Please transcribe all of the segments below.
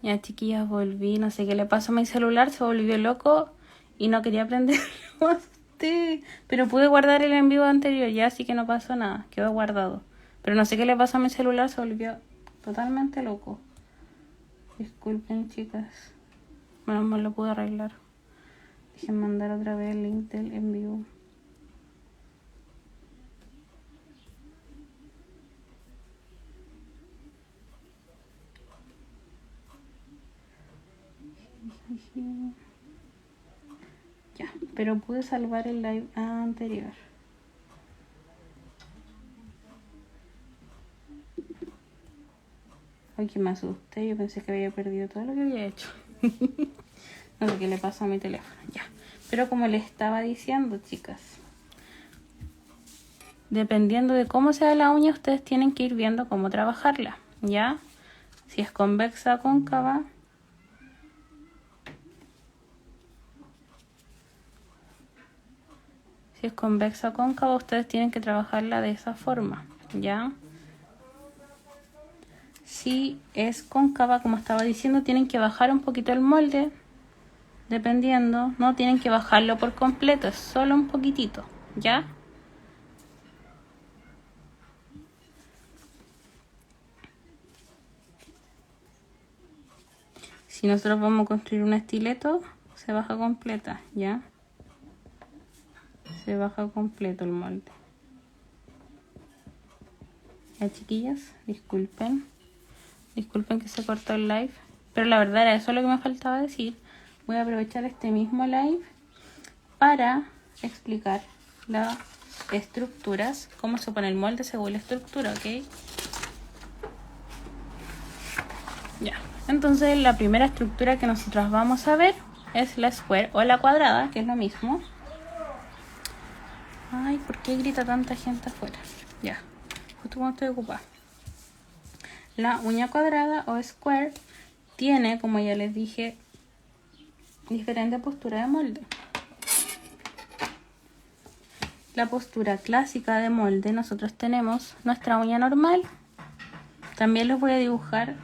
Ya, chiquillas, volví. No sé qué le pasó a mi celular. Se volvió loco y no quería prender más. Pero pude guardar el en vivo anterior ya, así que no pasó nada. Quedó guardado. Pero no sé qué le pasó a mi celular. Se volvió totalmente loco. Disculpen, chicas. Menos mal lo pude arreglar. Dejen mandar otra vez el link del en vivo. Ya, pero pude salvar el live anterior. Ay, que me asusté. Yo pensé que había perdido todo lo que había hecho. No sé qué le pasó a mi teléfono. Ya. Pero como les estaba diciendo, chicas, dependiendo de cómo sea la uña, ustedes tienen que ir viendo cómo trabajarla. ¿Ya? Si es convexa o cóncava. Si es convexa o cóncava, ustedes tienen que trabajarla de esa forma. ¿Ya? Si es cóncava, como estaba diciendo, tienen que bajar un poquito el molde. Dependiendo, no tienen que bajarlo por completo, es solo un poquitito. ¿Ya? Si nosotros vamos a construir un estileto, se baja completa, ¿ya? Se baja completo el molde. Ya, chiquillas, disculpen. Disculpen que se cortó el live. Pero la verdad era eso lo que me faltaba decir. Voy a aprovechar este mismo live para explicar las estructuras, cómo se pone el molde según la estructura, ¿ok? Ya. Entonces la primera estructura que nosotros vamos a ver es la square o la cuadrada, que es lo mismo. Ay, ¿por qué grita tanta gente afuera? Ya, justo cuando estoy ocupada. La uña cuadrada o square tiene, como ya les dije, diferente postura de molde. La postura clásica de molde, nosotros tenemos nuestra uña normal. También les voy a dibujar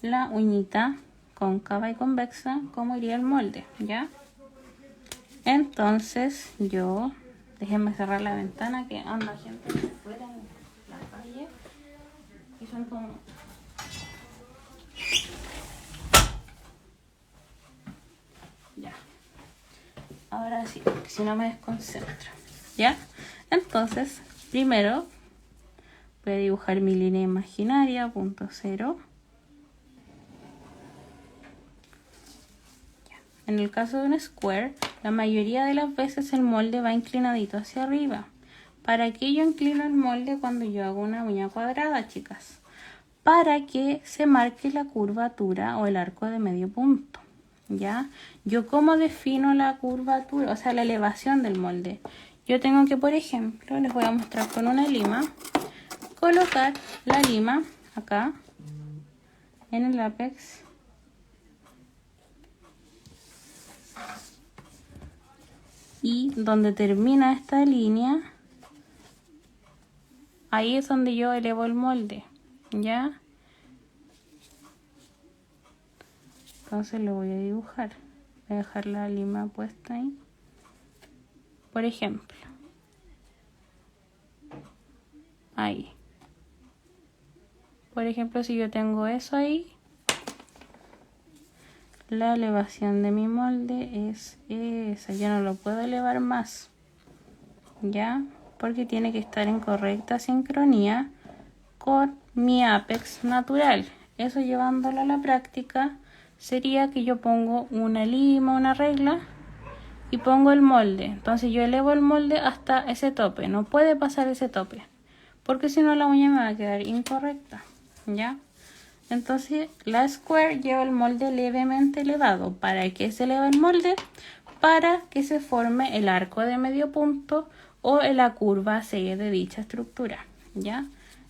la uñita cóncava y convexa, como iría el molde, ¿ya? Entonces yo, déjenme cerrar la ventana que anda gente afuera en la calle y son como... Ya. Ahora sí, porque si no me desconcentro. ¿Ya? Entonces, primero voy a dibujar mi línea imaginaria, punto cero. Ya. En el caso de un square, la mayoría de las veces el molde va inclinadito hacia arriba. ¿Para qué yo inclino el molde cuando yo hago una uña cuadrada, chicas? Para que se marque la curvatura o el arco de medio punto. ¿Ya? Yo cómo defino la curvatura, o sea, la elevación del molde. Yo tengo que, por ejemplo, les voy a mostrar con una lima, colocar la lima acá en el ápex y donde termina esta línea, ahí es donde yo elevo el molde, ¿ya? Entonces lo voy a dibujar. Voy a dejar la lima puesta ahí. Por ejemplo, ahí. Por ejemplo, si yo tengo eso ahí, la elevación de mi molde es esa. Yo no lo puedo elevar más, ¿ya? Porque tiene que estar en correcta sincronía con mi ápex natural. Eso, llevándolo a la práctica, sería que yo pongo una lima, una regla y pongo el molde. Entonces yo elevo el molde hasta ese tope. No puede pasar ese tope, porque si no la uña me va a quedar incorrecta, ¿ya? Entonces la square lleva el molde levemente elevado. ¿Para qué se eleva el molde? Para que se forme el arco de medio punto o la curva C de dicha estructura, ¿ya?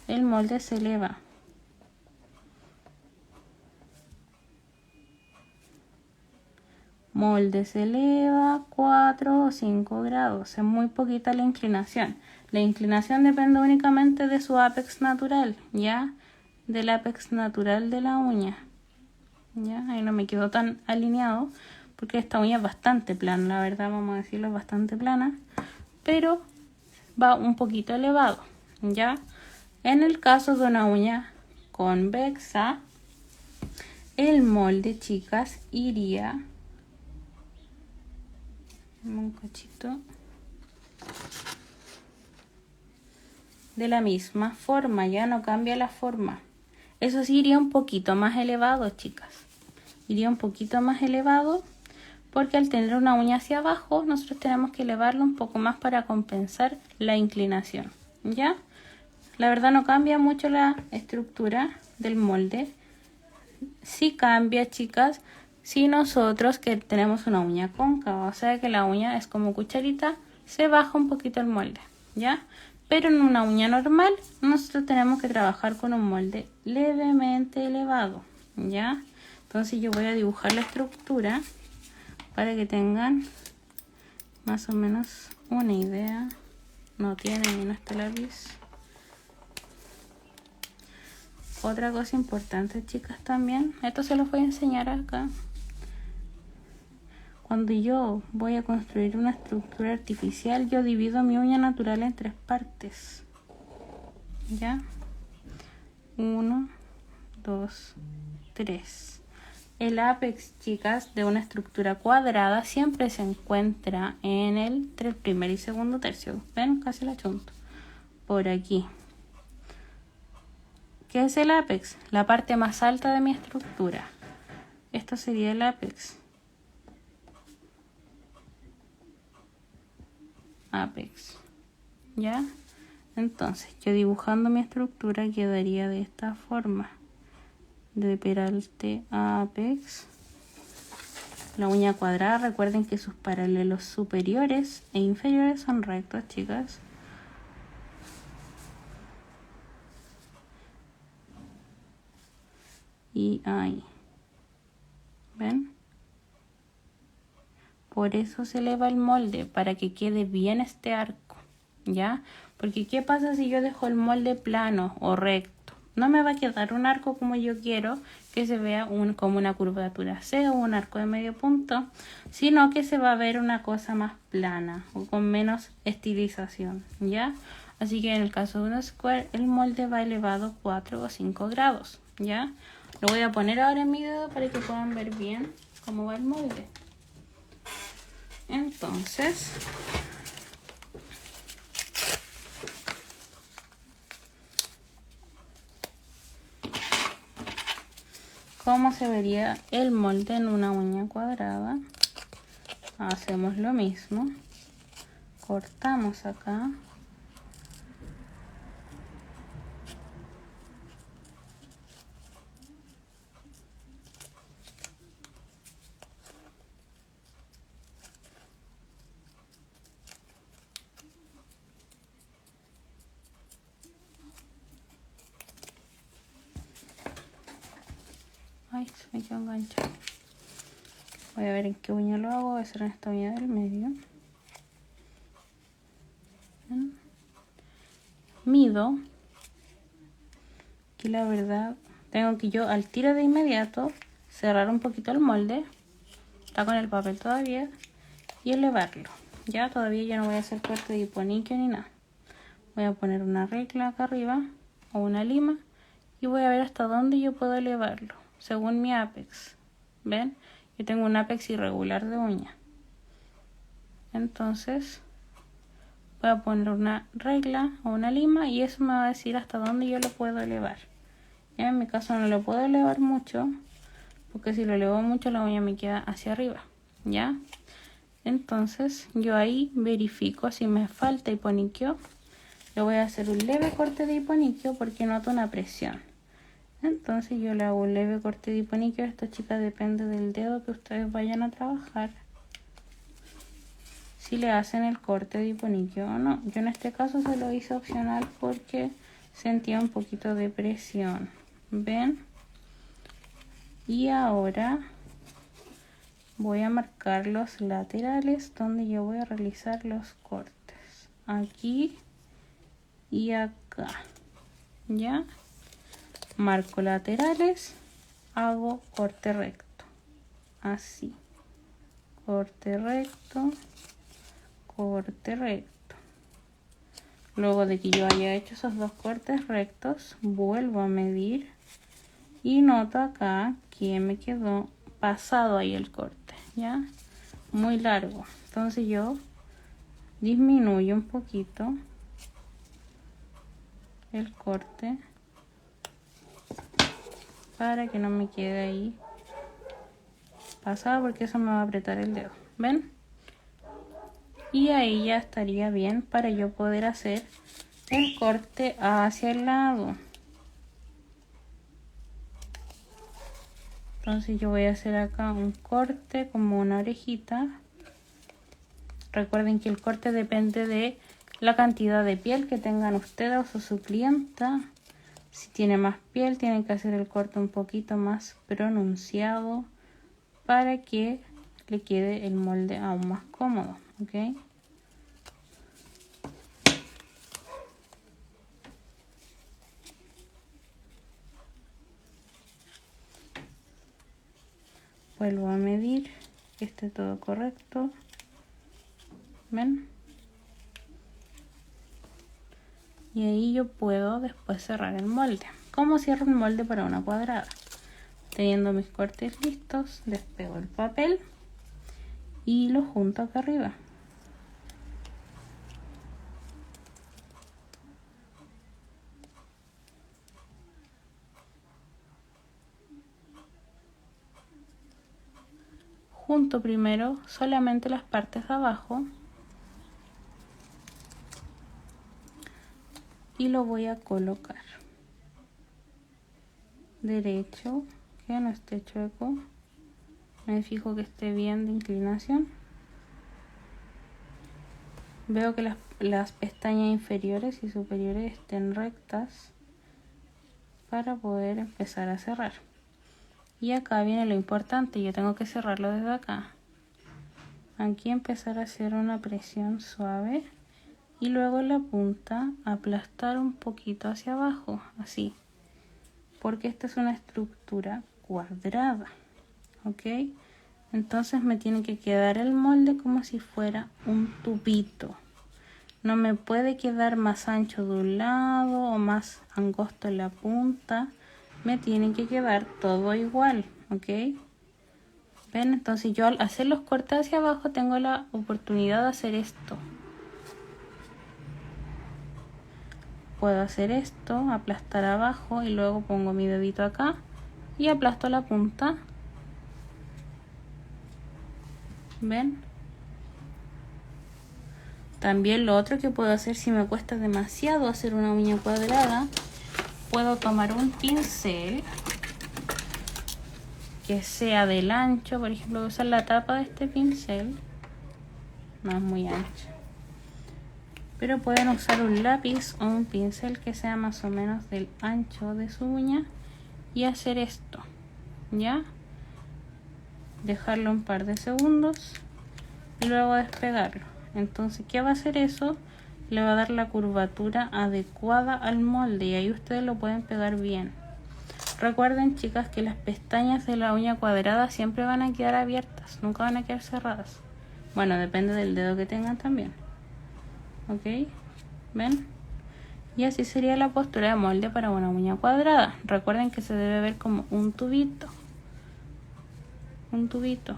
El molde se eleva. Molde se eleva 4 o 5 grados. Es muy poquita la inclinación. La inclinación depende únicamente de su ápex natural, ¿ya? Del ápex natural de la uña. Ya, ahí no me quedó tan alineado porque esta uña es bastante plana, la verdad, vamos a decirlo, es bastante plana, pero va un poquito elevado. Ya, en el caso de una uña convexa, el molde, chicas, iría un cachito de la misma forma, ya no cambia la forma. Eso sí, iría un poquito más elevado, chicas. Iría un poquito más elevado porque al tener una uña hacia abajo, nosotros tenemos que elevarlo un poco más para compensar la inclinación, ¿ya? La verdad no cambia mucho la estructura del molde. Sí cambia, chicas, si nosotros que tenemos una uña cóncava, o sea que la uña es como cucharita, se baja un poquito el molde, ¿ya? Pero en una uña normal, nosotros tenemos que trabajar con un molde levemente elevado, ¿ya? Entonces yo voy a dibujar la estructura para que tengan más o menos una idea. No tiene ni este lápiz. Otra cosa importante, chicas, también, esto se los voy a enseñar acá. Cuando yo voy a construir una estructura artificial, yo divido mi uña natural en 3 partes. ¿Ya? 1, 2, 3. El ápex, chicas, de una estructura cuadrada siempre se encuentra en el primer y segundo tercio. ¿Ven? Casi la chunto. Por aquí. ¿Qué es el ápex? La parte más alta de mi estructura. Esto sería el ápex. Ápex. ¿Ya? Entonces, yo dibujando mi estructura quedaría de esta forma. De peralte a ápex. La uña cuadrada, recuerden que sus paralelos superiores e inferiores son rectos, chicas. Y ahí. ¿Ven? Por eso se eleva el molde, para que quede bien este arco, ¿ya? Porque ¿qué pasa si yo dejo el molde plano o recto? No me va a quedar un arco como yo quiero, que se vea como una curvatura C o un arco de medio punto, sino que se va a ver una cosa más plana o con menos estilización, ¿ya? Así que en el caso de una square, el molde va elevado 4 o 5 grados, ¿ya? Lo voy a poner ahora en mi dedo para que puedan ver bien cómo va el molde. Entonces, ¿cómo se vería el molde en una uña cuadrada? Hacemos lo mismo. Cortamos acá. Ay, se me quedó enganchado. Voy a ver en qué uña lo hago. Voy a hacer en esta uña del medio. ¿Ven? Mido. Aquí la verdad, tengo que yo al tiro de inmediato cerrar un poquito el molde. Está con el papel todavía. Y elevarlo. Ya todavía ya no voy a hacer corte de hiponiquio ni nada. Voy a poner una regla acá arriba o una lima y voy a ver hasta dónde yo puedo elevarlo según mi ápex. ¿Ven? Yo tengo un ápex irregular de uña. Entonces voy a poner una regla o una lima y eso me va a decir hasta dónde yo lo puedo elevar. Ya en mi caso no lo puedo elevar mucho porque si lo elevo mucho la uña me queda hacia arriba. ¿Ya? Entonces yo ahí verifico si me falta hiponiquio. Le voy a hacer un leve corte de hiponiquio porque noto una presión. Entonces yo le hago un leve corte de hiponiquio. Esto, chicas, depende del dedo que ustedes vayan a trabajar. Si le hacen el corte de hiponiquio o no. Yo en este caso se lo hice opcional porque sentía un poquito de presión. ¿Ven? Y ahora voy a marcar los laterales donde yo voy a realizar los cortes. Aquí y acá. ¿Ya? Marco laterales hago corte recto, así, corte recto, corte recto. Luego de que yo haya hecho esos dos cortes rectos, vuelvo a medir y noto acá que me quedó pasado ahí el corte, ya, muy largo. Entonces yo disminuyo un poquito el corte para que no me quede ahí pasado, porque eso me va a apretar el dedo, ¿ven? Y ahí ya estaría bien para yo poder hacer el corte hacia el lado. Entonces yo voy a hacer acá un corte como una orejita. Recuerden que el corte depende de la cantidad de piel que tengan ustedes o su clienta. Si tiene más piel, tienen que hacer el corte un poquito más pronunciado para que le quede el molde aún más cómodo, ¿ok? Vuelvo a medir que esté todo correcto. ¿Ven? Y ahí yo puedo después cerrar el molde. ¿Cómo cierro un molde para una cuadrada? Teniendo mis cortes listos, despego el papel y lo junto acá arriba. Junto primero solamente las partes de abajo y lo voy a colocar derecho, que no esté chueco. Me fijo que esté bien de inclinación. Veo que las pestañas inferiores y superiores estén rectas para poder empezar a cerrar. Y acá viene lo importante, yo tengo que cerrarlo desde acá. Aquí empezar a hacer una presión suave y luego en la punta aplastar un poquito hacia abajo, así. Porque esta es una estructura cuadrada, ¿ok? Entonces me tiene que quedar el molde como si fuera un tubito. No me puede quedar más ancho de un lado o más angosto en la punta. Me tiene que quedar todo igual, ¿ok? ¿Ven? Entonces yo al hacer los cortes hacia abajo tengo la oportunidad de hacer esto. Puedo hacer esto, aplastar abajo y luego pongo mi dedito acá y aplasto la punta. ¿Ven? También lo otro que puedo hacer, si me cuesta demasiado hacer una uña cuadrada, puedo tomar un pincel que sea del ancho. Por ejemplo, voy a usar la tapa de este pincel, no es muy ancho, pero pueden usar un lápiz o un pincel que sea más o menos del ancho de su uña y hacer esto, ¿ya? Dejarlo un par de segundos y luego despegarlo. Entonces, ¿qué va a hacer eso? Le va a dar la curvatura adecuada al molde y ahí ustedes lo pueden pegar bien. Recuerden, chicas, que las pestañas de la uña cuadrada siempre van a quedar abiertas, nunca van a quedar cerradas. Bueno, depende del dedo que tengan también. ¿Ok? ¿Ven? Y así sería la postura de molde para una uña cuadrada. Recuerden que se debe ver como un tubito. Un tubito.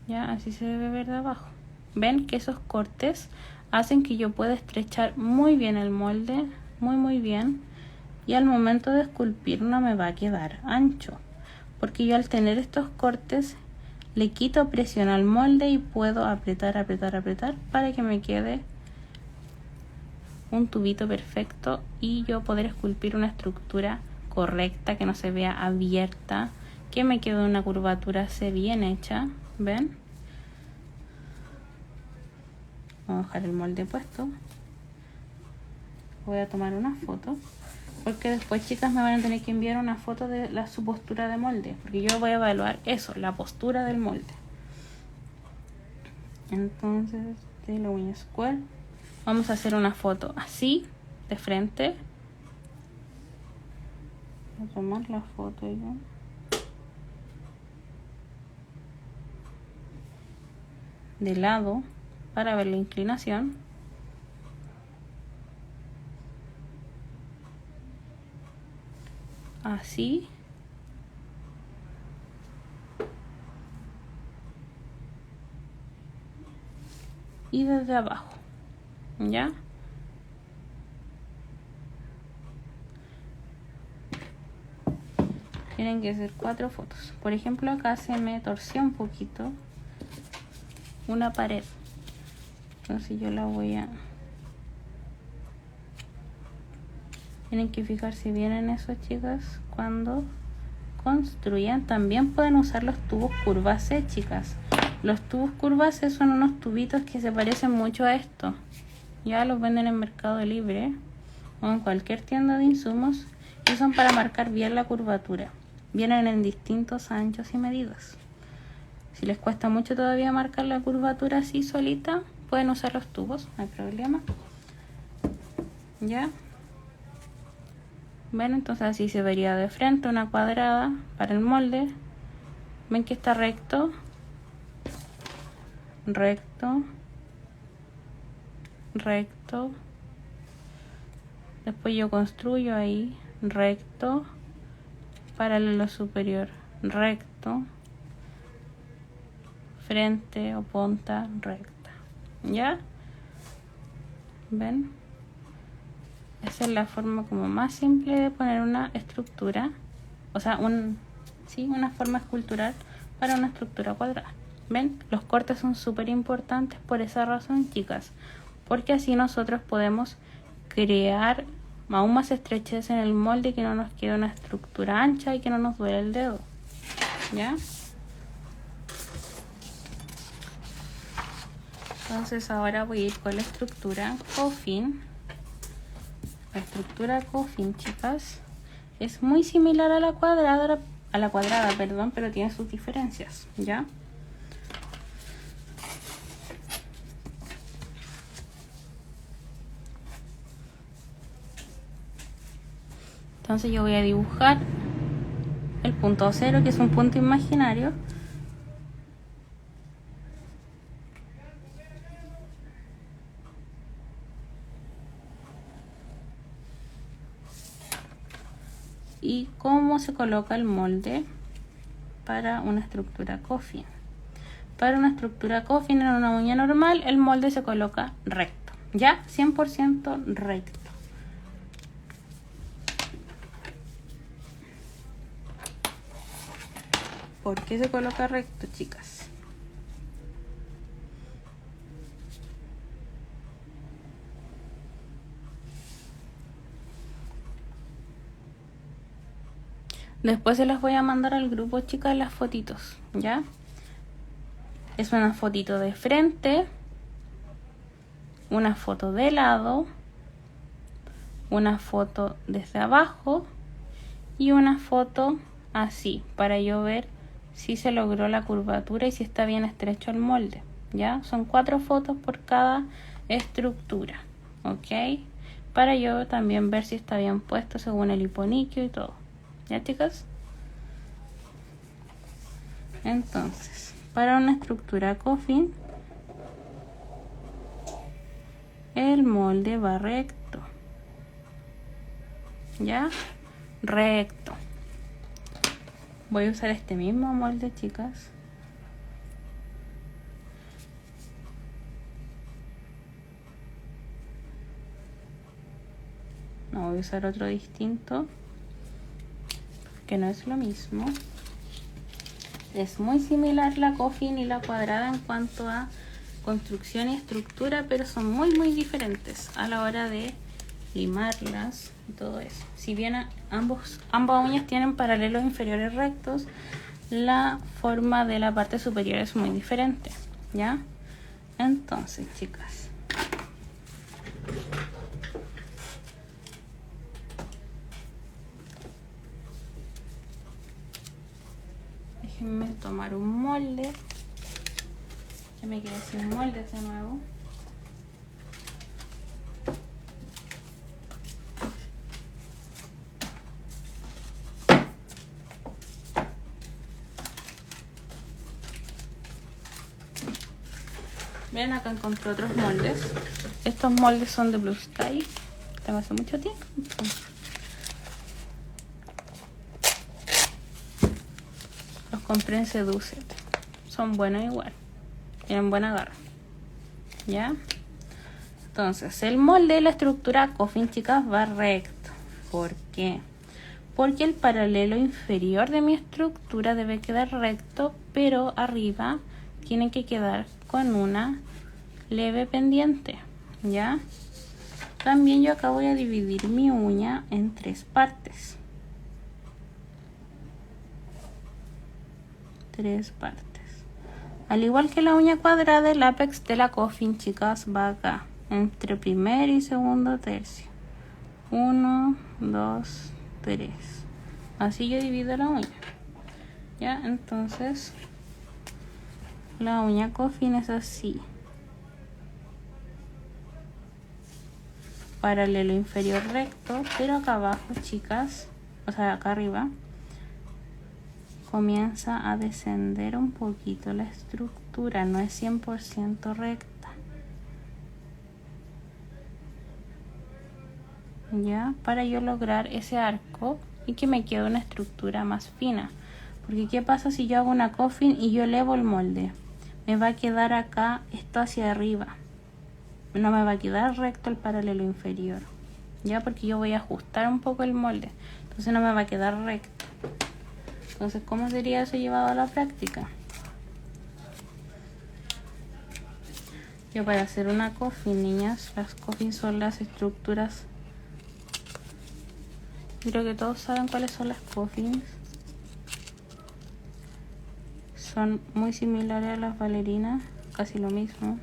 Ya, así se debe ver de abajo. Ven que esos cortes hacen que yo pueda estrechar muy bien el molde, muy bien, y al momento de esculpir no me va a quedar ancho, porque yo al tener estos cortes le quito presión al molde y puedo apretar para que me quede un tubito perfecto y yo poder esculpir una estructura correcta, que no se vea abierta, que me quede una curvatura así bien hecha. ¿Ven? Vamos a dejar el molde puesto. Voy a tomar una foto, porque después, chicas, me van a tener que enviar una foto de su postura de molde, porque yo voy a evaluar eso, la postura del molde. Entonces, de la uña square vamos a hacer una foto así, de frente. Voy a tomar la foto yo. de lado para ver la inclinación. Así. Y desde abajo, ¿ya? Tienen que ser 4 fotos. Por ejemplo, acá se me torció un poquito una pared. Entonces yo la voy a... Tienen que fijarse bien en eso, chicas, cuando construyan. También pueden usar los tubos curva C, chicas. Los tubos curva C son unos tubitos que se parecen mucho a esto. Ya los venden en Mercado Libre o en cualquier tienda de insumos y son para marcar bien la curvatura. Vienen en distintos anchos y medidas. Si les cuesta mucho todavía marcar la curvatura así solita, pueden usar los tubos, no hay problema. ¿Ya? ¿Ven? Entonces así se vería de frente una cuadrada para el molde. ¿Ven que está recto? Recto. Recto. Después yo construyo ahí. Recto. Paralelo superior. Recto. Frente o punta recta. ¿Ya? ¿Ven? Esa es la forma como más simple de poner una estructura, o sea, una forma escultural para una estructura cuadrada. ¿Ven? Los cortes son súper importantes por esa razón, chicas, porque así nosotros podemos crear aún más estrechez en el molde y que no nos quede una estructura ancha y que no nos duele el dedo. ¿Ya? Entonces ahora voy a ir con la estructura coffin. La estructura coffin, chicas, es muy similar a la cuadrada, pero tiene sus diferencias, ¿ya? Entonces yo voy a dibujar el punto 0, que es un punto imaginario. Y cómo se coloca el molde para una estructura coffin. Para una estructura coffin en una uña normal, el molde se coloca recto, ¿ya? 100% recto. ¿Por qué se coloca recto, chicas? Después se las voy a mandar al grupo, chicas, las fotitos, ¿ya? Es una fotito de frente, una foto de lado, una foto desde abajo y una foto así, para yo ver si se logró la curvatura y si está bien estrecho el molde, ¿ya? Son 4 fotos por cada estructura, ¿ok? Para yo también ver si está bien puesto según el hiponiquio y todo. ¿Ya, chicas? Entonces, para una estructura coffin, el molde va recto. ¿Ya? Recto. Voy a usar este mismo molde, chicas. No, voy a usar otro distinto, que no es lo mismo. Es muy similar la coffin y la cuadrada en cuanto a construcción y estructura, pero son muy diferentes a la hora de limarlas y todo eso. Si bien ambas uñas tienen paralelos inferiores rectos, la forma de la parte superior es muy diferente, ¿ya? Entonces, chicas, déjenme tomar un molde. Ya me quedé sin moldes de nuevo. Ven, acá encontré otros moldes. Estos moldes son de Blue Sky. Tengo hace mucho tiempo. Los compré en Seducet. Son buenos igual. Tienen buena garra. ¿Ya? Entonces, el molde de la estructura coffin, chicas, va recto. ¿Por qué? Porque el paralelo inferior de mi estructura debe quedar recto, pero arriba tiene que quedar con una leve pendiente. ¿Ya? También yo acá voy a dividir mi uña en 3 partes. 3 partes. Al igual que la uña cuadrada, el apex de la coffin, chicas, va acá, entre primer y segundo tercio. 1, 2, 3. Así yo divido la uña. Ya, entonces la uña coffin es así. Paralelo inferior recto, pero acá abajo, chicas, o sea, acá arriba, comienza a descender un poquito la estructura, no es 100% recta. Ya, para yo lograr ese arco y que me quede una estructura más fina. Porque ¿qué pasa si yo hago una coffin y yo elevo el molde? Me va a quedar acá esto hacia arriba. No me va a quedar recto el paralelo inferior. Ya, porque yo voy a ajustar un poco el molde. Entonces no me va a quedar recto. Entonces, ¿cómo sería eso llevado a la práctica? Yo para hacer una coffin, niñas, las coffins son las estructuras. Creo que todos saben cuáles son las coffins. Son muy similares a las bailarinas, casi lo mismo.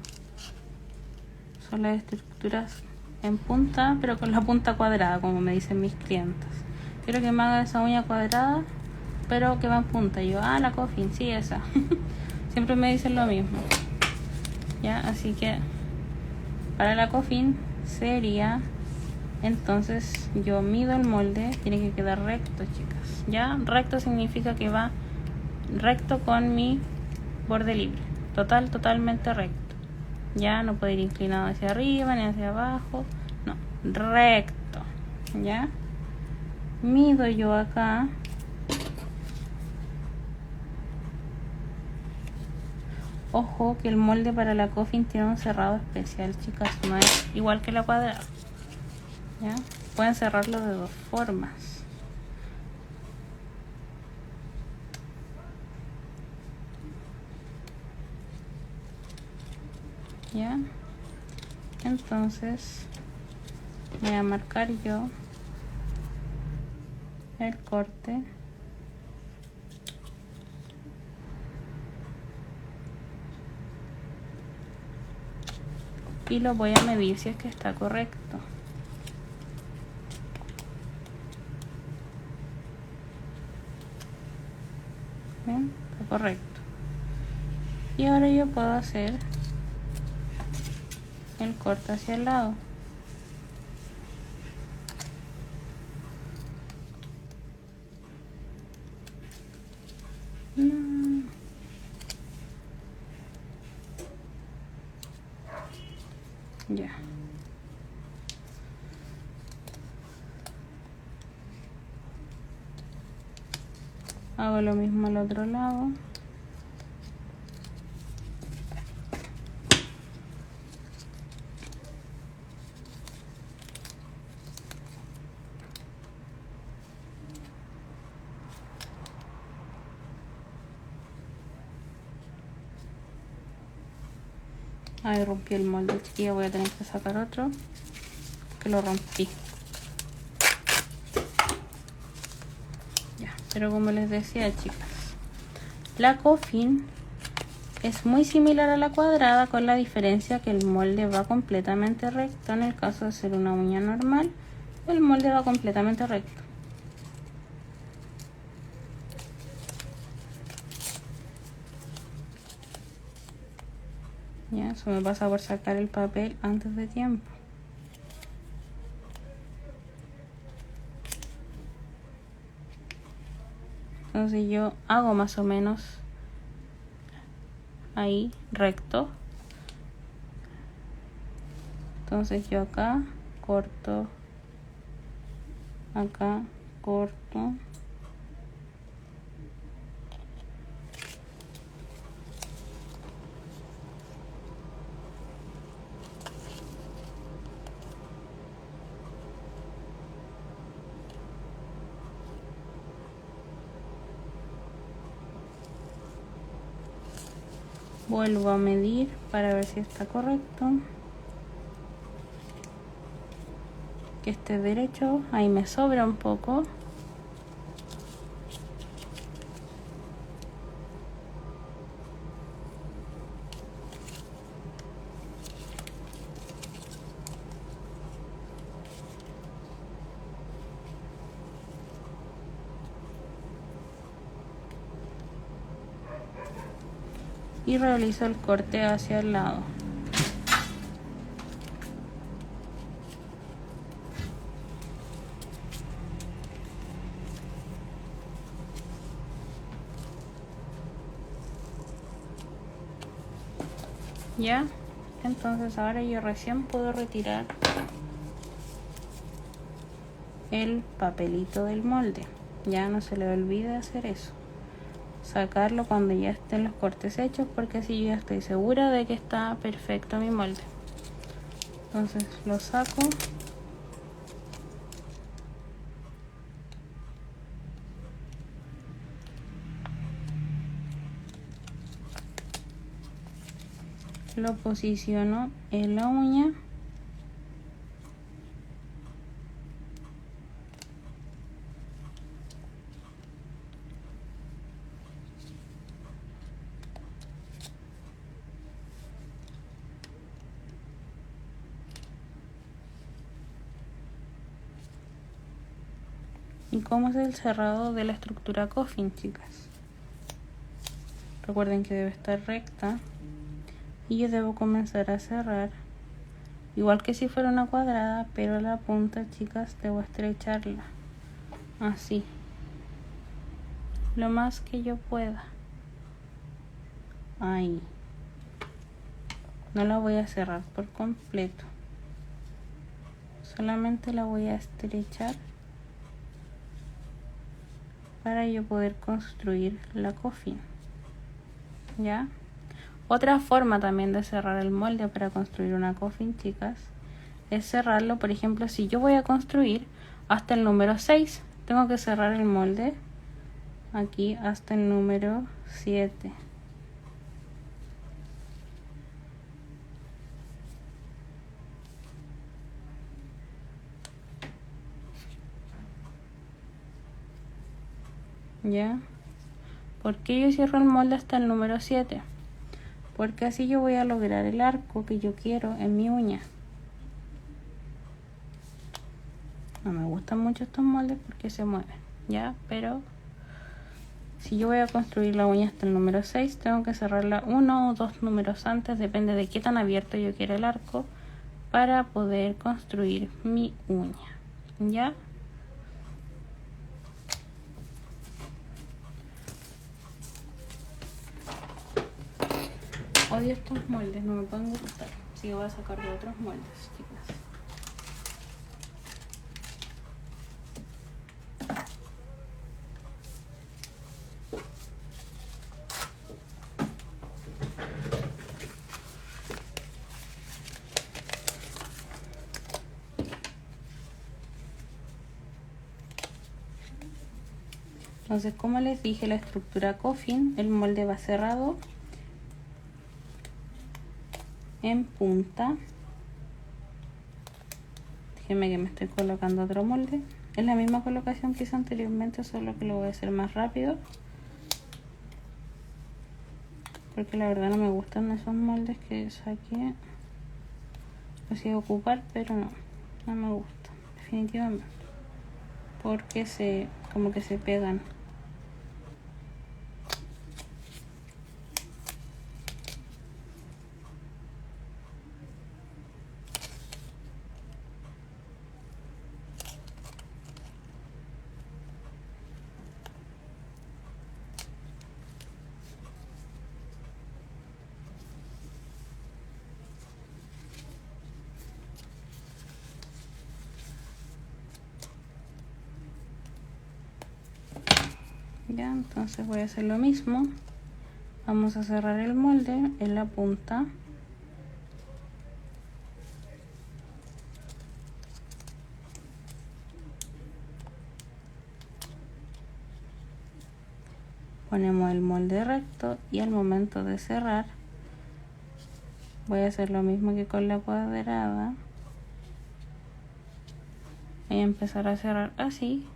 Son las estructuras en punta, pero con la punta cuadrada, como me dicen mis clientes. Quiero que me haga esa uña cuadrada, pero que va en punta. Y yo, la coffin, sí, esa. Siempre me dicen lo mismo. Ya, así que para la coffin sería, entonces yo mido el molde, tiene que quedar recto, chicas. Ya, recto significa que va recto con mi borde libre. Totalmente recto. Ya, no puede ir inclinado hacia arriba ni hacia abajo. No, recto. Ya. Mido yo acá. Ojo que el molde para la coffin tiene un cerrado especial, chicas. No es igual que la cuadrada. ¿Ya? Pueden cerrarlo de 2 formas. ¿Ya? Entonces voy a marcar yo el corte. Y lo voy a medir si es que está correcto. ¿Ven? Está correcto. Y ahora yo puedo hacer el corte hacia el lado. Ya. Hago lo mismo al otro lado. Ahí rompí el molde, chiquilla. Voy a tener que sacar otro, que lo rompí. Ya, pero como les decía, chicas, la coffin es muy similar a la cuadrada, con la diferencia que el molde va completamente recto. En el caso de ser una uña normal, el molde va completamente recto. Ya, eso me pasa por sacar el papel antes de tiempo. Entonces yo hago más o menos ahí recto, Entonces yo acá corto, acá corto, vuelvo a medir para ver si está correcto, que esté derecho. Ahí me sobra un poco, y realizo el corte hacia el lado. Ya, entonces ahora yo recién puedo retirar el papelito del molde. Ya no se le olvide hacer eso, sacarlo cuando ya estén los cortes hechos, porque así yo ya estoy segura de que está perfecto mi molde. Entonces lo saco, lo posiciono en la uña y cómo es el cerrado de la estructura coffin, chicas. Recuerden que debe estar recta y yo debo comenzar a cerrar igual que si fuera una cuadrada, pero la punta, chicas, debo estrecharla así lo más que yo pueda. Ahí. No la voy a cerrar por completo, solamente la voy a estrechar para yo poder construir la coffin. ¿Ya? Otra forma también de cerrar el molde para construir una coffin, chicas, es cerrarlo. Por ejemplo, si yo voy a construir hasta el número 6, tengo que cerrar el molde aquí hasta el número 7. ¿Ya? ¿Por qué yo cierro el molde hasta el número 7? Porque así yo voy a lograr el arco que yo quiero en mi uña. No me gustan mucho estos moldes porque se mueven, ¿ya? Pero si yo voy a construir la uña hasta el número 6, tengo que cerrarla 1 o 2 números antes, depende de qué tan abierto yo quiera el arco, para poder construir mi uña, ¿ya? Odio estos moldes, no me pueden gustar, así que voy a sacar de otros moldes, chicas. Entonces, como les dije, la estructura coffin, el molde va cerrado en punta. Déjenme que me estoy colocando otro molde. Es la misma colocación que hice anteriormente, solo que lo voy a hacer más rápido, porque la verdad no me gustan esos moldes que saqué. Los iba a ocupar, pero no me gusta, definitivamente, porque como que se pegan. Ya, entonces voy a hacer lo mismo. Vamos a cerrar el molde en la punta. Ponemos el molde recto y al momento de cerrar voy a hacer lo mismo que con la cuadrada. Voy a empezar a cerrar así.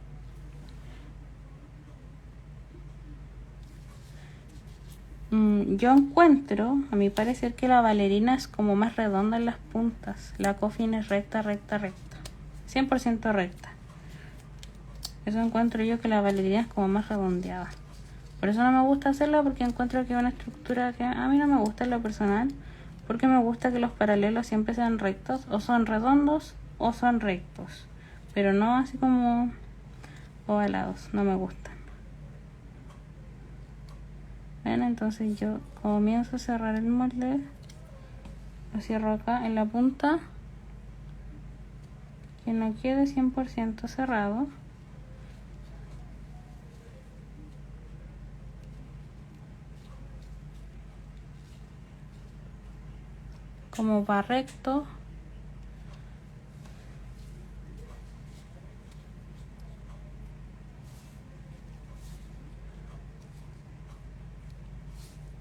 Yo encuentro, a mi parecer, que la bailarina es como más redonda en las puntas. La coffin es recta, recta, recta. 100% recta. Eso encuentro yo, que la bailarina es como más redondeada. Por eso no me gusta hacerla, porque encuentro que es una estructura que a mí no me gusta en lo personal. Porque me gusta que los paralelos siempre sean rectos, o son redondos o son rectos. Pero no así como ovalados, no me gustan. Bueno, entonces yo comienzo a cerrar el molde. Lo cierro acá en la punta, que no quede 100% cerrado. Como va recto,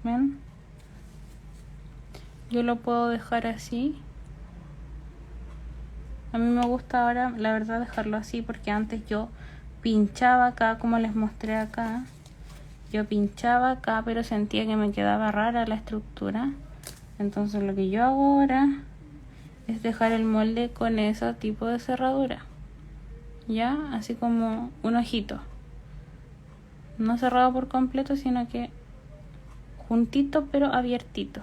¿ven? Yo lo puedo dejar así. A mí me gusta ahora, la verdad, dejarlo así, porque antes yo pinchaba acá, como les mostré acá. Yo pinchaba acá, pero sentía que me quedaba rara la estructura. Entonces lo que yo hago ahora es dejar el molde con ese tipo de cerradura. Ya, así como un ojito. No cerrado por completo, sino que juntito pero abiertito.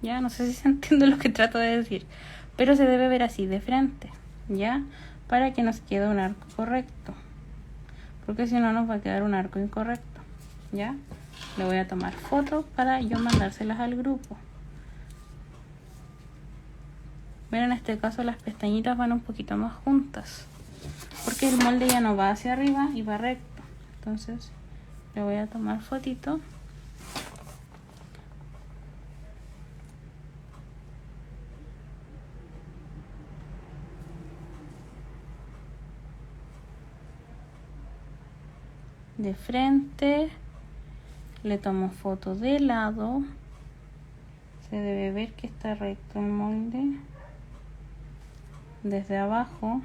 Ya, no sé si se entiende lo que trato de decir, pero se debe ver así de frente, ya, para que nos quede un arco correcto, porque si no nos va a quedar un arco incorrecto. Ya, le voy a tomar fotos para yo mandárselas al grupo. Ven, en este caso las pestañitas van un poquito más juntas, porque el molde ya no va hacia arriba y va recto. Entonces le voy a tomar fotito. De frente, le tomo foto de lado. Se debe ver que está recto el molde. Desde abajo.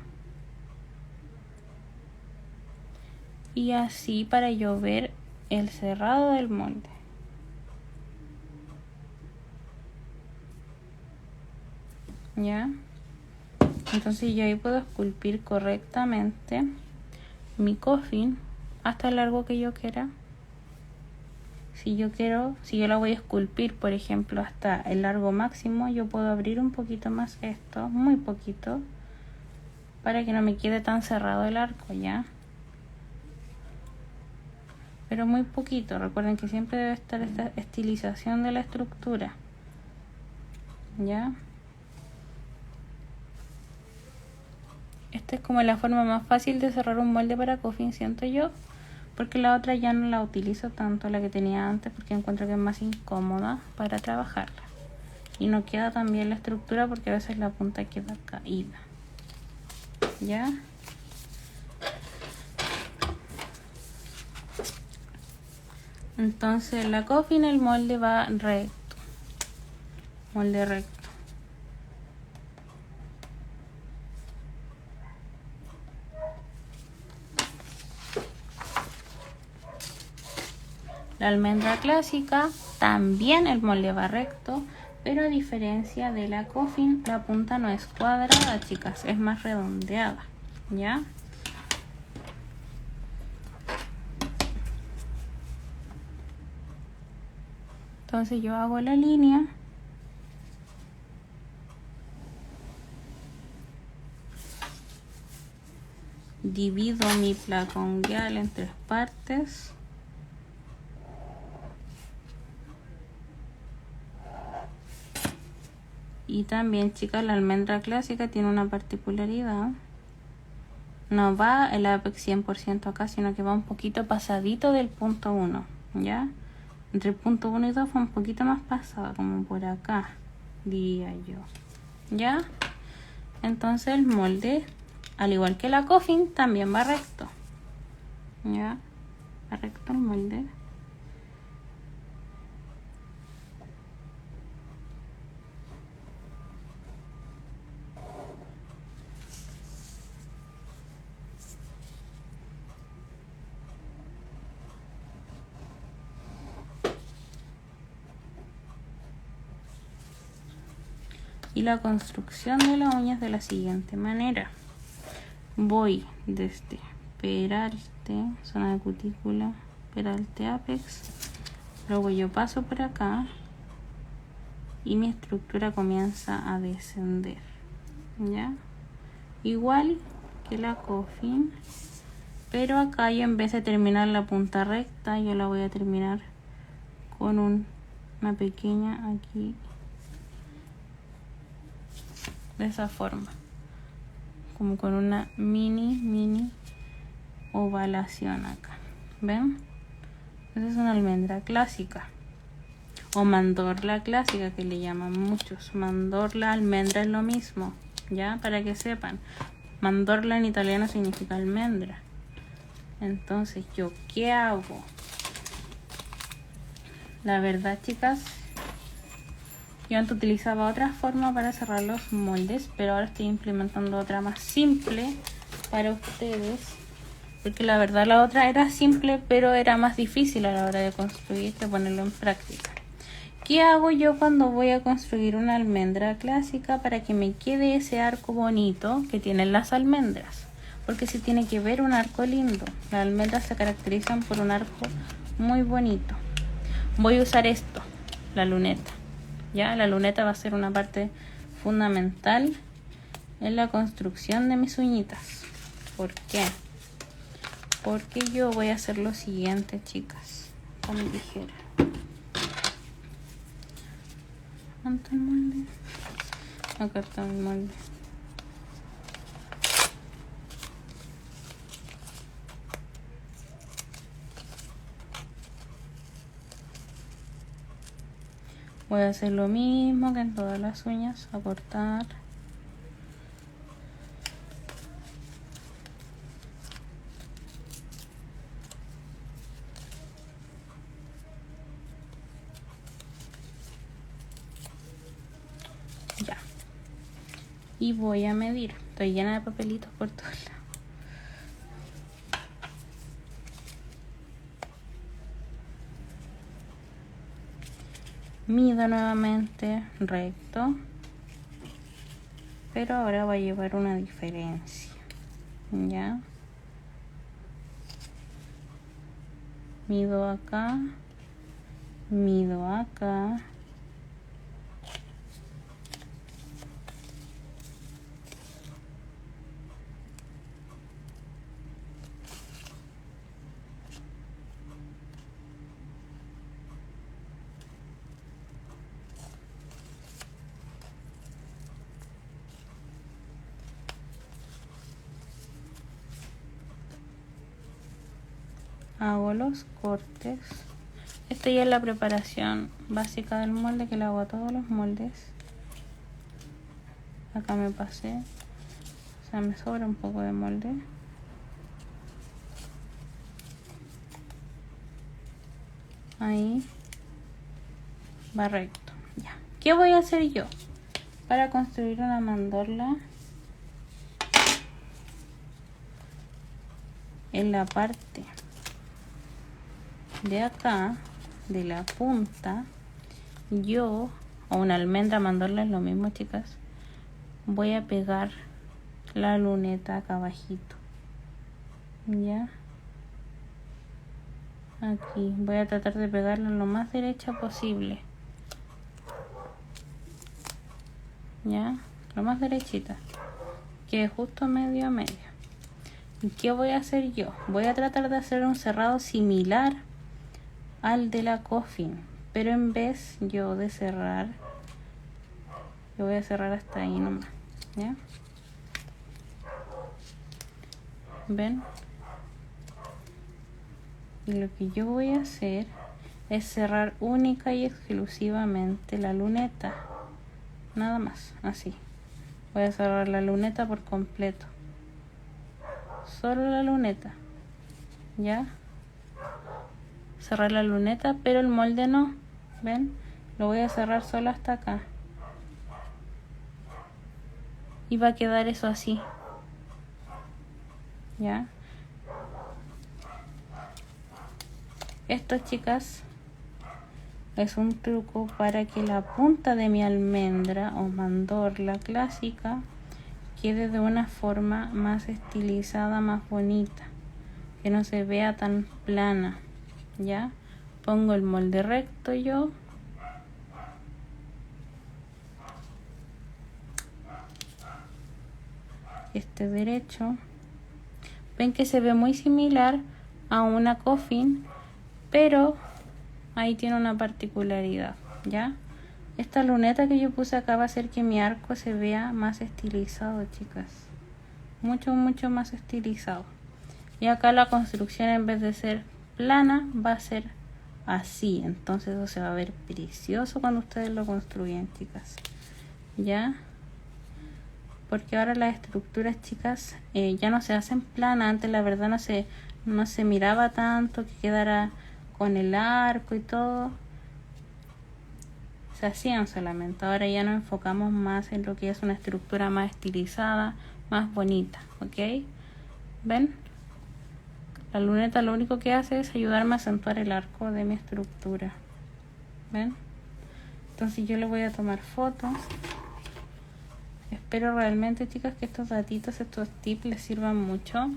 Y así para yo ver el cerrado del molde. ¿Ya? Entonces yo ahí puedo esculpir correctamente mi coffin hasta el largo que yo quiera. Si yo la voy a esculpir, por ejemplo, hasta el largo máximo, yo puedo abrir un poquito más esto, muy poquito, para que no me quede tan cerrado el arco, ¿ya? Pero muy poquito. Recuerden que siempre debe estar esta estilización de la estructura, ¿ya? Esta es como la forma más fácil de cerrar un molde para coffin, siento yo, porque la otra ya no la utilizo tanto, la que tenía antes, porque encuentro que es más incómoda para trabajarla y no queda tan bien la estructura, porque a veces la punta queda caída. ¿Ya? Entonces la coffin, el molde va recto, molde recto. La almendra clásica también el molde va recto, pero a diferencia de la coffin, la punta no es cuadrada, chicas, es más redondeada, ¿ya? Entonces yo hago la línea. Divido mi placa unguial en 3 partes. Y también, chicas, la almendra clásica tiene una particularidad. no va el apex 100% acá, sino que va un poquito pasadito del punto 1, ¿ya? Entre el punto 1 y 2 fue un poquito más pasado, como por acá, diría yo, ¿ya? Entonces el molde, al igual que la coffin, también va recto, ¿ya? Va recto el molde. Y la construcción de la uña es de la siguiente manera. Voy desde peralte, zona de cutícula, peralte apex. Luego yo paso por acá y mi estructura comienza a descender, ¿ya? Igual que la coffin, pero acá yo en vez de terminar la punta recta, yo la voy a terminar con una pequeña aquí, de esa forma, como con una mini ovalación acá, ¿ven? Esa es una almendra clásica o mandorla clásica, que le llaman muchos. Mandorla, almendra es lo mismo, ya, para que sepan. Mandorla en italiano significa almendra. Entonces, ¿yo qué hago? La verdad, chicas, yo antes utilizaba otra forma para cerrar los moldes, pero ahora estoy implementando otra más simple para ustedes, porque la verdad la otra era simple, pero era más difícil a la hora de construir, de ponerlo en práctica. ¿Qué hago yo cuando voy a construir una almendra clásica para que me quede ese arco bonito que tienen las almendras? Porque se tiene que ver un arco lindo. Las almendras se caracterizan por un arco muy bonito. Voy a usar esto, la luneta. Ya, la luneta va a ser una parte fundamental en la construcción de mis uñitas. ¿Por qué? Porque yo voy a hacer lo siguiente, chicas, con mi tijera. ¿Cuánto el molde? Acá está el molde. Voy a hacer lo mismo que en todas las uñas, a cortar. Ya. Y voy a medir. Estoy llena de papelitos por todos lados. Mido nuevamente recto, pero ahora va a llevar una diferencia, ¿ya? Mido acá, mido acá, hago los cortes. Esta ya es la preparación básica del molde, que le hago a todos los moldes. Acá me pasé, o sea, me sobra un poco de molde. Ahí va recto. Ya. ¿Qué voy a hacer yo para construir una mandorla? En la parte de acá, de la punta, yo, o una almendra mandorla es lo mismo, chicas, voy a pegar la luneta acá abajito, ya, aquí voy a tratar de pegarla lo más derecha posible, ya, lo más derechita, que es justo medio a medio. ¿Y qué voy a hacer yo? Voy a tratar de hacer un cerrado similar al de la coffin, pero en vez yo de cerrar, yo voy a cerrar hasta ahí nomás, ¿ya? ¿Ven? Y lo que yo voy a hacer es cerrar única y exclusivamente la luneta. Nada más, así. Voy a cerrar la luneta por completo. Solo la luneta. ¿Ya? Cerrar la luneta, pero el molde no. ¿Ven? Lo voy a cerrar solo hasta acá. Y va a quedar eso así. ¿Ya? Esto, chicas, es un truco para que la punta de mi almendra o mandorla clásica quede de una forma más estilizada, más bonita, que no se vea tan plana. ¿Ya? Pongo el molde recto yo. Este derecho. Ven que se ve muy similar a una coffin, pero ahí tiene una particularidad, ¿ya? Esta luneta que yo puse acá va a hacer que mi arco se vea más estilizado, chicas. Mucho, mucho más estilizado. Y acá la construcción, en vez de ser plana, va a ser así. Entonces eso se va a ver precioso cuando ustedes lo construyen, chicas. ¿Ya? Porque ahora las estructuras, chicas, ya no se hacen planas. Antes la verdad no se miraba tanto que quedara con el arco y todo. Se hacían solamente. Ahora ya nos enfocamos más en lo que es una estructura más estilizada, más bonita, ¿ok? ¿Ven? La luneta lo único que hace es ayudarme a acentuar el arco de mi estructura. ¿Ven? Entonces yo le voy a tomar fotos. Espero realmente, chicas, que estos datitos, estos tips les sirvan mucho.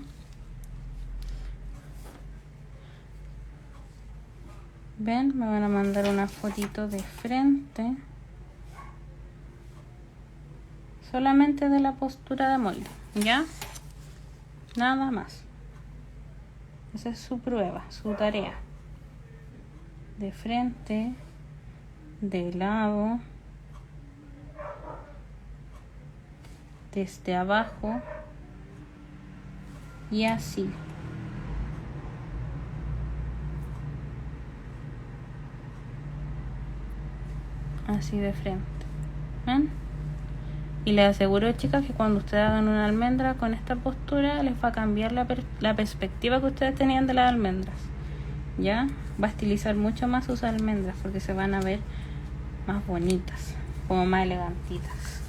Ven, me van a mandar una fotito de frente. Solamente de la postura de molde, ¿ya? Nada más. Esa es su prueba, su tarea. De frente, de lado, desde abajo y así. Así de frente. ¿Ven? Y les aseguro, chicas, que cuando ustedes hagan una almendra con esta postura les va a cambiar la perspectiva que ustedes tenían de las almendras. ¿Ya? Va a estilizar mucho más sus almendras porque se van a ver más bonitas, como más elegantitas.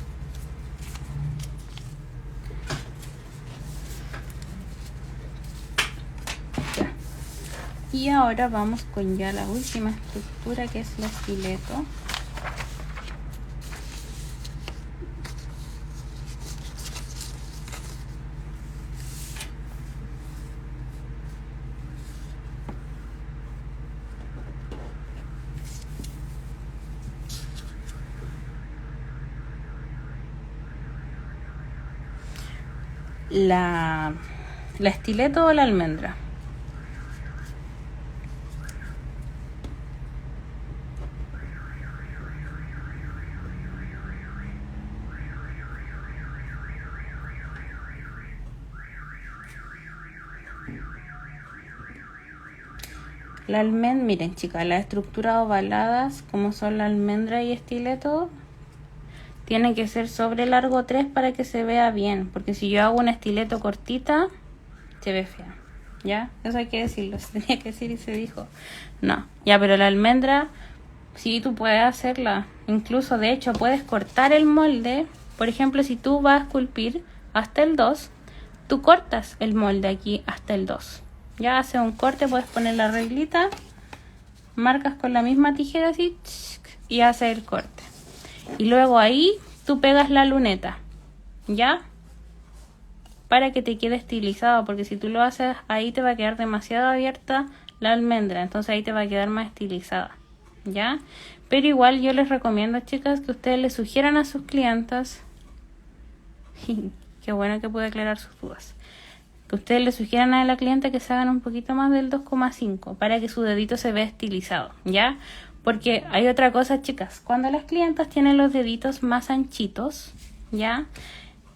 Ya. Y ahora vamos con ya la última estructura, que es el estileto. La estileto o la almendra. La almendra, miren, chicas, las estructuras ovaladas, como son la almendra y estileto, tiene que ser sobre largo 3 para que se vea bien, porque si yo hago una estileto cortita, se ve fea, ¿ya? Eso hay que decirlo, se tenía que decir y se dijo. No, ya, pero la almendra, sí, tú puedes hacerla, incluso de hecho puedes cortar el molde. Por ejemplo, si tú vas a esculpir hasta el 2, tú cortas el molde aquí hasta el 2. Ya haces un corte, puedes poner la reglita, marcas con la misma tijera así y haces el corte. Y luego ahí tú pegas la luneta, ¿ya? Para que te quede estilizado, porque si tú lo haces ahí te va a quedar demasiado abierta la almendra, entonces ahí te va a quedar más estilizada, ¿ya? Pero igual yo les recomiendo, chicas, que ustedes le sugieran a sus clientas, qué bueno que pude aclarar sus dudas, que ustedes le sugieran a la clienta que se hagan un poquito más del 2,5 para que su dedito se vea estilizado, ¿ya? Porque hay otra cosa, chicas, cuando las clientas tienen los deditos más anchitos, ¿ya?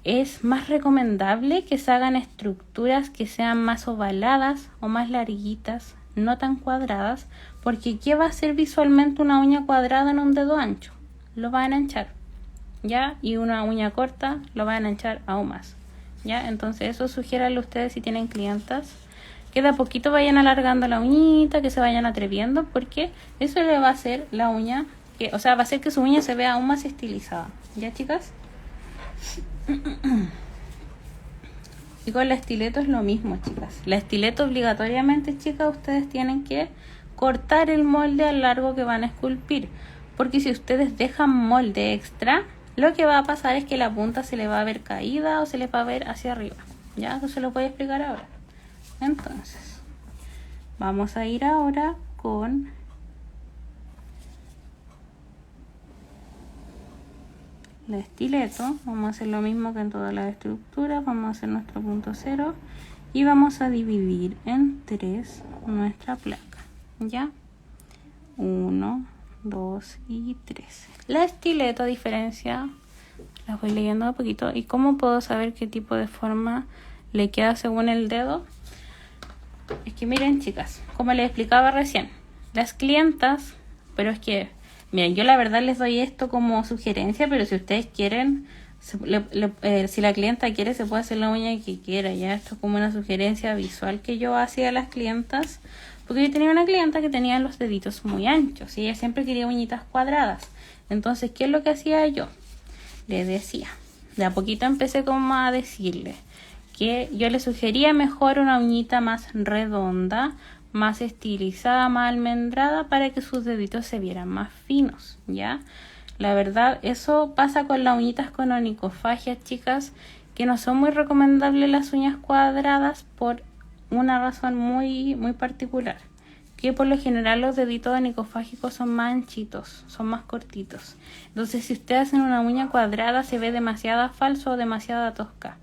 es más recomendable que se hagan estructuras que sean más ovaladas o más larguitas, no tan cuadradas, porque ¿qué va a ser visualmente una uña cuadrada en un dedo ancho? Lo va a enanchar, ¿ya? Y una uña corta lo va a enanchar aún más, ¿ya? Entonces eso sugiéranle ustedes si tienen clientas, que de a poquito vayan alargando la uñita, que se vayan atreviendo, porque eso le va a hacer la uña, o sea, va a hacer que su uña se vea aún más estilizada, ¿ya, chicas? Y con la estileto es lo mismo, chicas. La estileto obligatoriamente, chicas, ustedes tienen que cortar el molde al largo que van a esculpir, porque si ustedes dejan molde extra, lo que va a pasar es que la punta se le va a ver caída o se le va a ver hacia arriba. Ya, eso se lo voy a explicar ahora. Entonces, vamos a ir ahora con la estileto. Vamos a hacer lo mismo que en todas las estructuras. Vamos a hacer nuestro punto cero y vamos a dividir en 3 nuestra placa. ¿Ya? 1, 2 y 3. La estileto, a diferencia, la voy leyendo un poquito. ¿Y cómo puedo saber qué tipo de forma le queda según el dedo? Es que miren, chicas, como les explicaba recién, las clientas, pero es que, miren, yo la verdad les doy esto como sugerencia, pero si ustedes quieren, si la clienta quiere, se puede hacer la uña que quiera, ya. Esto es como una sugerencia visual que yo hacía a las clientas, porque yo tenía una clienta que tenía los deditos muy anchos y ella siempre quería uñitas cuadradas. Entonces, ¿qué es lo que hacía yo? Le decía, de a poquito empecé como a decirle que yo le sugería mejor una uñita más redonda, más estilizada, más almendrada, para que sus deditos se vieran más finos, ¿ya? La verdad, eso pasa con las uñitas con onicofagia, chicas, que no son muy recomendables las uñas cuadradas por una razón muy particular, que por lo general los deditos onicofágicos son más anchitos, son más cortitos. Entonces, si ustedes hacen una uña cuadrada, se ve demasiado falso o demasiado tosca.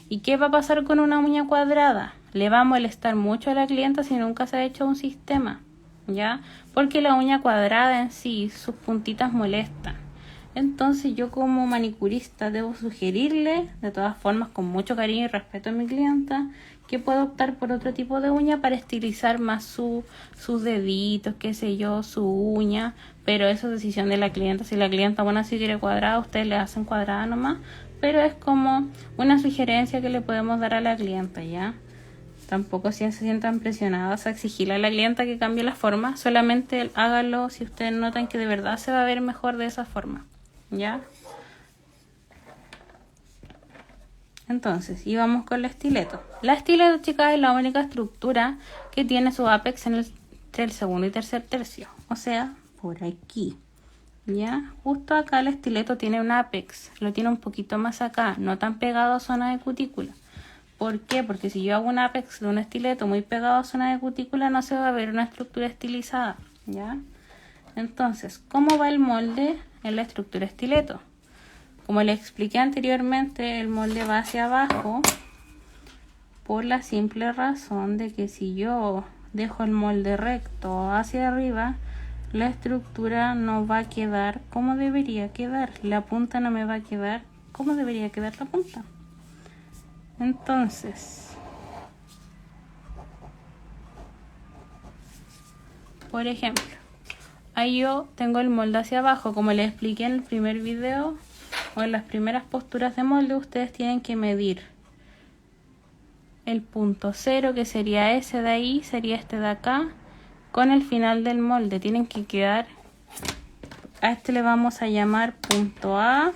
¿Y qué va a pasar con una uña cuadrada? Le va a molestar mucho a la clienta si nunca se ha hecho un sistema, ¿ya? Porque la uña cuadrada en sí, sus puntitas molestan. Entonces yo como manicurista debo sugerirle, de todas formas con mucho cariño y respeto a mi clienta, que pueda optar por otro tipo de uña para estilizar más sus deditos, qué sé yo, su uña. Pero eso es decisión de la clienta. Si la clienta, bueno, si quiere cuadrada, ustedes le hacen cuadrada nomás. Pero es como una sugerencia que le podemos dar a la clienta, ¿ya? Tampoco si se sientan presionadas a exigirle a la clienta que cambie la forma. Solamente háganlo si ustedes notan que de verdad se va a ver mejor de esa forma, ¿ya? Entonces, y vamos con la estileto. La estileto, chicas, es la única estructura que tiene su apex entre el segundo y tercer tercio. O sea, por aquí. Ya, justo acá el estileto tiene un apex, lo tiene un poquito más acá, no tan pegado a zona de cutícula. ¿Por qué? Porque si yo hago un apex de un estileto muy pegado a zona de cutícula, no se va a ver una estructura estilizada, ¿ya? Entonces, ¿cómo va el molde en la estructura estileto? Como les expliqué anteriormente, el molde va hacia abajo por la simple razón de que si yo dejo el molde recto hacia arriba, la estructura no va a quedar como debería quedar. La punta no me va a quedar como debería quedar la punta. Entonces, por ejemplo, ahí yo tengo el molde hacia abajo. Como les expliqué en el primer video o en las primeras posturas de molde, ustedes tienen que medir el punto cero, que sería ese de ahí, sería este de acá, con el final del molde. Tienen que quedar, a este le vamos a llamar punto A,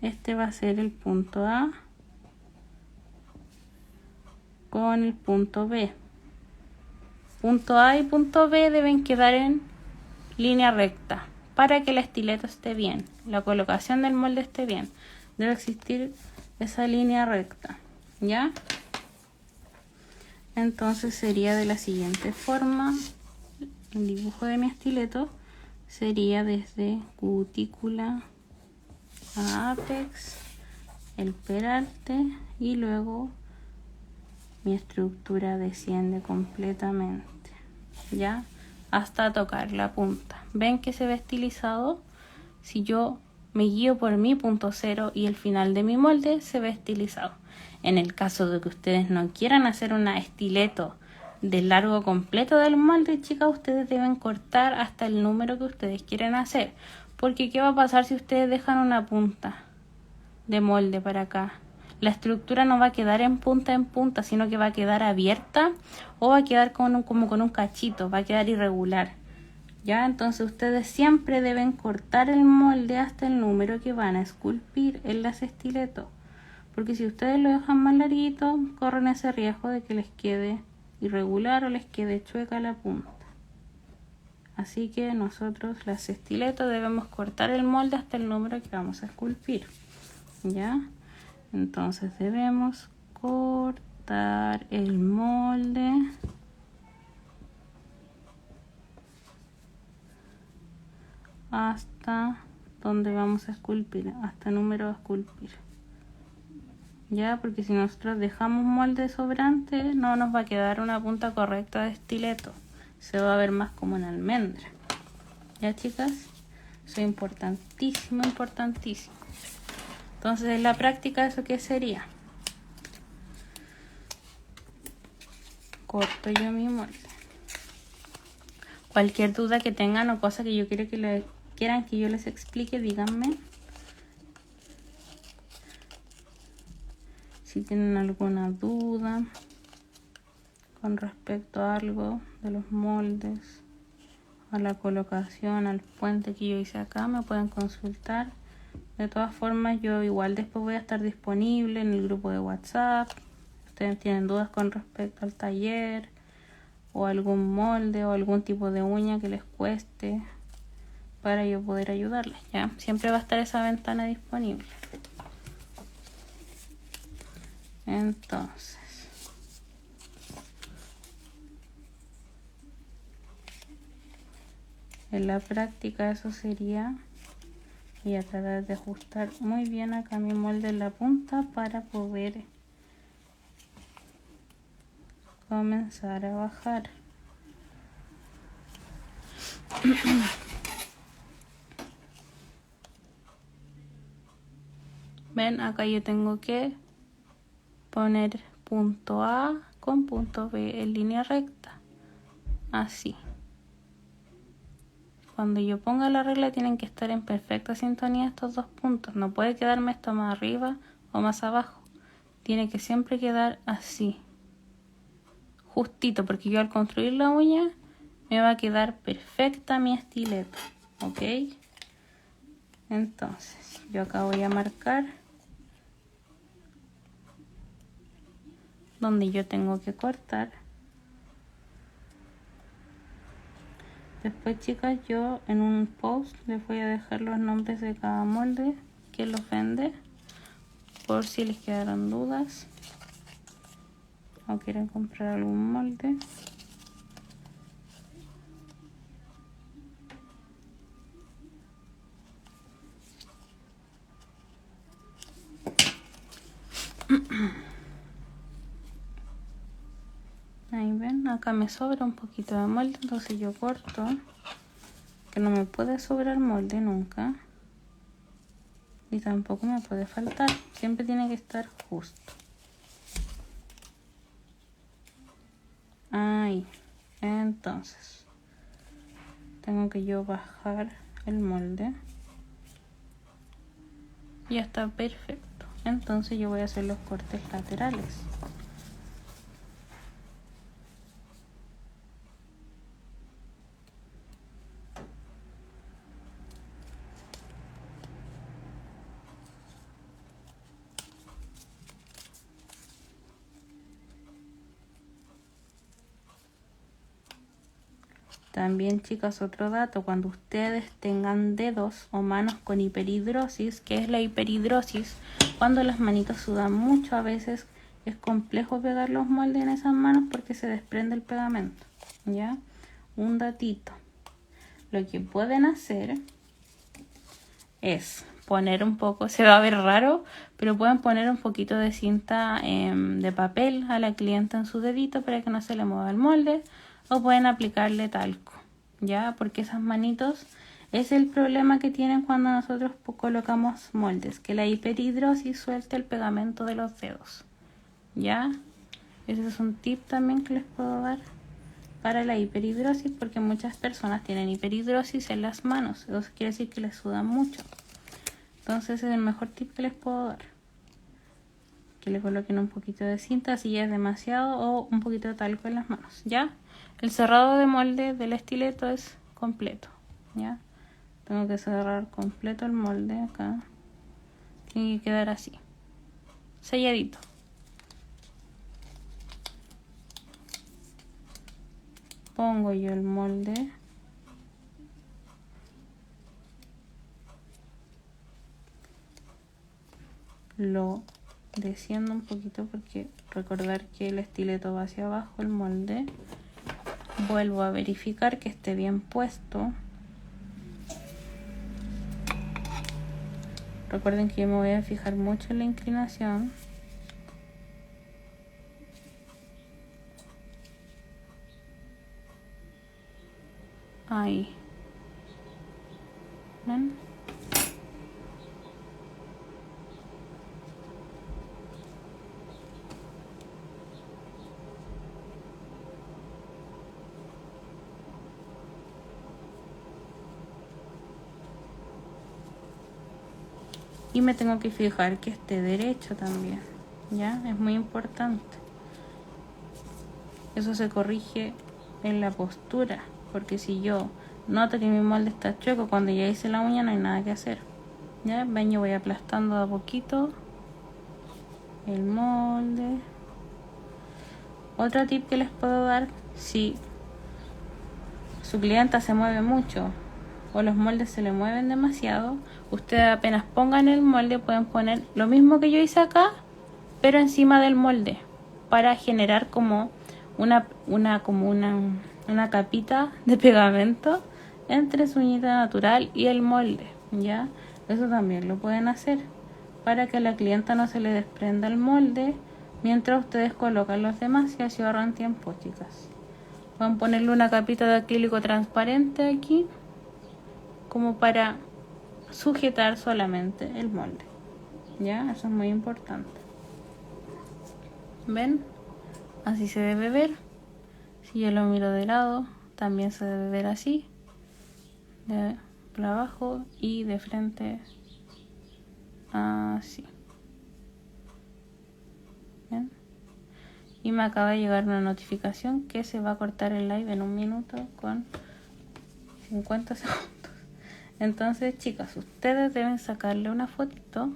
este va a ser el punto A con el punto B. Punto A y punto B deben quedar en línea recta para que el estileto esté bien, la colocación del molde esté bien. Debe existir esa línea recta, ¿ya? Entonces sería de la siguiente forma. El dibujo de mi estileto sería desde cutícula a apex, el peralte, y luego mi estructura desciende completamente, ¿ya? Hasta tocar la punta. ¿Ven que se ve estilizado? Si yo me guío por mi punto cero y el final de mi molde se ve estilizado. En el caso de que ustedes no quieran hacer una estileto del largo completo del molde, chicas, ustedes deben cortar hasta el número que ustedes quieren hacer. Porque ¿qué va a pasar si ustedes dejan una punta de molde para acá? La estructura no va a quedar en punta, sino que va a quedar abierta o va a quedar como con un cachito, va a quedar irregular. ¿Ya? Entonces ustedes siempre deben cortar el molde hasta el número que van a esculpir en las estiletos. Porque si ustedes lo dejan más larguito, corren ese riesgo de que les quede irregular o les quede chueca la punta. Así que nosotros las estiletos debemos cortar el molde hasta el número que vamos a esculpir. ¿Ya? Entonces debemos cortar el molde hasta donde vamos a esculpir, hasta número a esculpir. Ya, porque si nosotros dejamos molde sobrante, no nos va a quedar una punta correcta de estileto. Se va a ver más como una almendra. Ya, chicas, eso es importantísimo, importantísimo. Entonces, en la práctica, ¿eso qué sería? Corto yo mi molde. Cualquier duda que tengan o cosa que yo quieran que yo les explique, díganme. Si tienen alguna duda con respecto a algo de los moldes, a la colocación, al puente que yo hice acá, me pueden consultar. De todas formas, yo igual después voy a estar disponible en el grupo de WhatsApp. Ustedes tienen dudas con respecto al taller o algún molde o algún tipo de uña que les cueste, para yo poder ayudarles, ¿ya? Siempre va a estar esa ventana disponible. Entonces, en la práctica eso sería. Voy a tratar de ajustar muy bien acá mi molde en la punta para poder comenzar a bajar. Ven, acá yo tengo que poner punto A con punto B en línea recta, así. Cuando yo ponga la regla tienen que estar en perfecta sintonía estos dos puntos. No puede quedarme esto más arriba o más abajo. Tiene que siempre quedar así, justito, porque yo al construir la uña me va a quedar perfecta mi estileto, ¿ok? Entonces, yo acá voy a marcar donde yo tengo que cortar. Después, chicas, yo en un post les voy a dejar los nombres de cada molde que los vende, por si les quedaron dudas o quieren comprar algún molde. Ahí ven, acá me sobra un poquito de molde, entonces yo corto, que no me puede sobrar molde nunca y tampoco me puede faltar, siempre tiene que estar justo. Ahí, entonces tengo que yo bajar el molde. Ya está perfecto. Entonces yo voy a hacer los cortes laterales. También, chicas, otro dato, cuando ustedes tengan dedos o manos con hiperhidrosis, ¿qué es la hiperhidrosis? Cuando las manitos sudan mucho, a veces es complejo pegar los moldes en esas manos porque se desprende el pegamento, ¿ya? Un datito. Lo que pueden hacer es poner un poco, se va a ver raro, pero pueden poner un poquito de cinta de papel a la clienta en su dedito para que no se le mueva el molde. O pueden aplicarle talco, ¿ya? Porque esas manitos Es el problema que tienen cuando nosotros colocamos moldes, que la hiperhidrosis suelta el pegamento de los dedos. ¿Ya? Ese es un tip también que les puedo dar para la hiperhidrosis, porque muchas personas tienen hiperhidrosis en las manos. Eso quiere decir que les sudan mucho. Entonces ese es el mejor tip que les puedo dar. Que le coloquen un poquito de cinta si ya es demasiado, o un poquito de talco en las manos. ¿Ya? El cerrado de molde del estileto es completo. ¿Ya? Tengo que cerrar completo el molde acá. Tiene que quedar así. Selladito. Pongo yo el molde. Lo desciendo un poquito porque recordar que el estileto va hacia abajo el molde. Vuelvo a verificar que esté bien puesto. Recuerden que yo me voy a fijar mucho en la inclinación. Ahí. ¿Ven? Y me tengo que fijar que esté derecho también. ¿Ya? Es muy importante. Eso se corrige en la postura. Porque si yo noto que mi molde está chueco, cuando ya hice la uña no hay nada que hacer. ¿Ya? Ven, yo voy aplastando de a poquito el molde. Otro tip que les puedo dar, si su clienta se mueve mucho o los moldes se le mueven demasiado, ustedes apenas pongan el molde pueden poner lo mismo que yo hice acá, pero encima del molde, para generar como una capita de pegamento entre su uñita natural y el molde. ¿Ya? Eso también lo pueden hacer para que a la clienta no se le desprenda el molde mientras ustedes colocan los demás, y así ahorran tiempo, chicas. Van a ponerle una capita de acrílico transparente aquí, como para sujetar solamente el molde. ¿Ya? Eso es muy importante. ¿Ven? Así se debe ver. Si yo lo miro de lado, también se debe ver así. De por abajo y de frente así. ¿Ven? Y me acaba de llegar una notificación que se va a cortar el live en 1 minuto con 50 segundos. Entonces, chicas, ustedes deben sacarle una fotito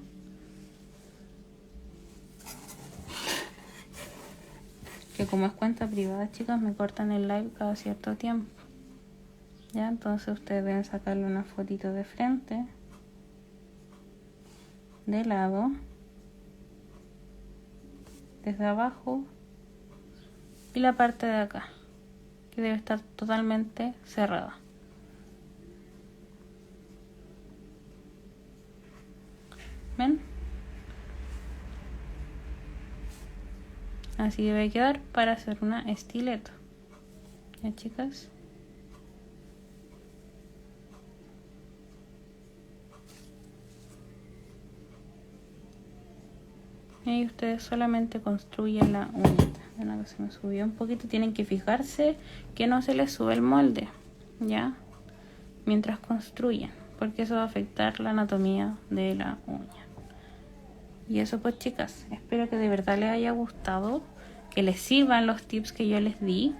que, como es cuenta privada, chicas, me cortan el live cada cierto tiempo. Ya, entonces ustedes deben sacarle una fotito de frente, de lado, desde abajo y la parte de acá, que debe estar totalmente cerrada. ¿Ven? Así debe quedar para hacer una estileto. ¿Ya, chicas? Y ustedes solamente construyen la uñita. Bueno, que se me subió un poquito. Tienen que fijarse que no se les sube el molde, ¿ya? Mientras construyen, porque eso va a afectar la anatomía de la uña. Y eso, pues, chicas, espero que de verdad les haya gustado, que les sirvan los tips que yo les di.